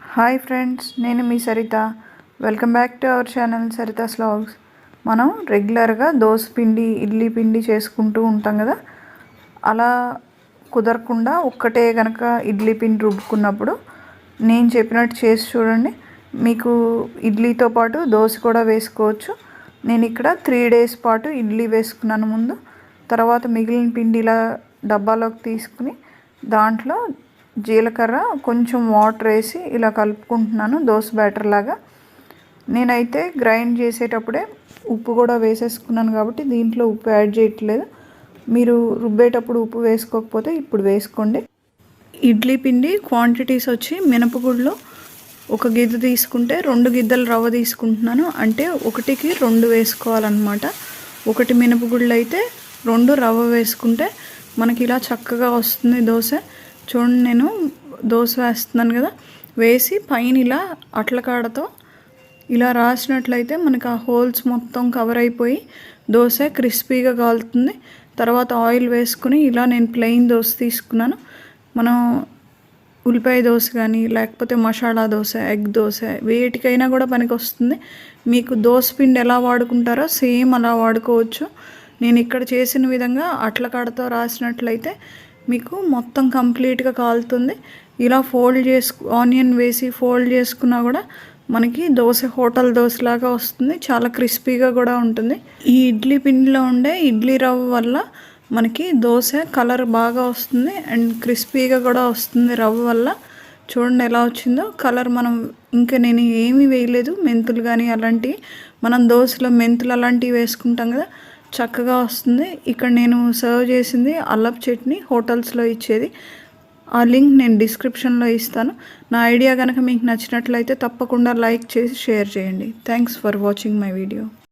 Hi friends, నేను మీ Saritha. Welcome back to our channel Saritha's vlogs. మనం రెగ్యులర్గా దోస పిండి, ఇడ్లీ పిండి చేసుకుంటూ ఉంటాం కదా. అలా కుదరకుండా ఒక్కటే కనుక ఇడ్లీ పిండి రుబ్బుకున్నప్పుడు నేను చెప్పినట్టు చేసి చూడండి. మీకు ఇడ్లీతో పాటు దోశ కూడా వేసుకోవచ్చు. నేను ఇక్కడ 3 days పాటు ఇడ్లీ వేసుకున్నాను ముందు. తర్వాత మిగిలిన పిండి ఇలా డబ్బాలోకి తీసుకుని దాంట్లో జీలకర్ర, కొంచెం వాటర్ వేసి ఇలా కలుపుకుంటున్నాను దోశ బ్యాటర్ లాగా. నేనైతే గ్రైండ్ చేసేటప్పుడే ఉప్పు కూడా వేసేసుకున్నాను కాబట్టి దీంట్లో ఉప్పు యాడ్ చేయట్లేదు. మీరు రుబ్బేటప్పుడు ఉప్పు వేసుకోకపోతే ఇప్పుడు వేసుకోండి. ఇడ్లీ పిండి క్వాంటిటీస్ వచ్చి మినపగుళ్ళు 1 గిద్ద తీసుకుంటే 2 గిద్దలు రవ్వ తీసుకుంటున్నాను. అంటే 1కి 2 వేసుకోవాలన్నమాట. 1 మినపగుళ్ళు అయితే 2 రవ్వ వేసుకుంటే మనకి ఇలా చక్కగా వస్తుంది దోశ. చూడండి, నేను దోశ వేస్తున్నాను కదా, వేసి పైన ఇలా అట్లకాడతో ఇలా రాసినట్లయితే మనకు ఆ హోల్స్ మొత్తం కవర్ అయిపోయి దోశ క్రిస్పీగా కాలుతుంది. తర్వాత ఆయిల్ వేసుకుని ఇలా నేను ప్లెయిన్ దోశ తీసుకున్నాను. మనం ఉల్లిపాయ దోశ కానీ లేకపోతే మసాలా దోశ, ఎగ్ దోశ వేటికైనా కూడా పనికి వస్తుంది. మీకు దోశ పిండి ఎలా వాడుకుంటారో సేమ్ అలా వాడుకోవచ్చు. నేను ఇక్కడ చేసిన విధంగా అట్లకాడతో రాసినట్లయితే మీకు మొత్తం కంప్లీట్గా కాలుతుంది. ఇలా ఆనియన్ వేసి ఫోల్డ్ చేసుకున్నా కూడా మనకి దోశ హోటల్ దోశలాగా వస్తుంది. చాలా క్రిస్పీగా కూడా ఉంటుంది. ఈ ఇడ్లీ పిండిలో ఉండే ఇడ్లీ రవ్వ వల్ల మనకి దోశ కలర్ బాగా వస్తుంది అండ్ క్రిస్పీగా కూడా వస్తుంది రవ్వ వల్ల. చూడండి ఎలా వచ్చిందో కలర్. మనం ఇంకా నేను ఏమీ వేయలేదు, మెంతులు కానీ అలాంటివి. మనం దోశలో మెంతులు అలాంటివి వేసుకుంటాం కదా, చక్కగా వస్తుంది. ఇక్కడ నేను సర్వ్ చేసింది అల్లపు చట్నీ, హోటల్స్లో ఇచ్చేది. ఆ లింక్ నేను డిస్క్రిప్షన్లో ఇస్తాను. నా ఐడియా కనుక మీకు నచ్చినట్లయితే తప్పకుండా లైక్ చేసి షేర్ చేయండి. Thanks for watching my video.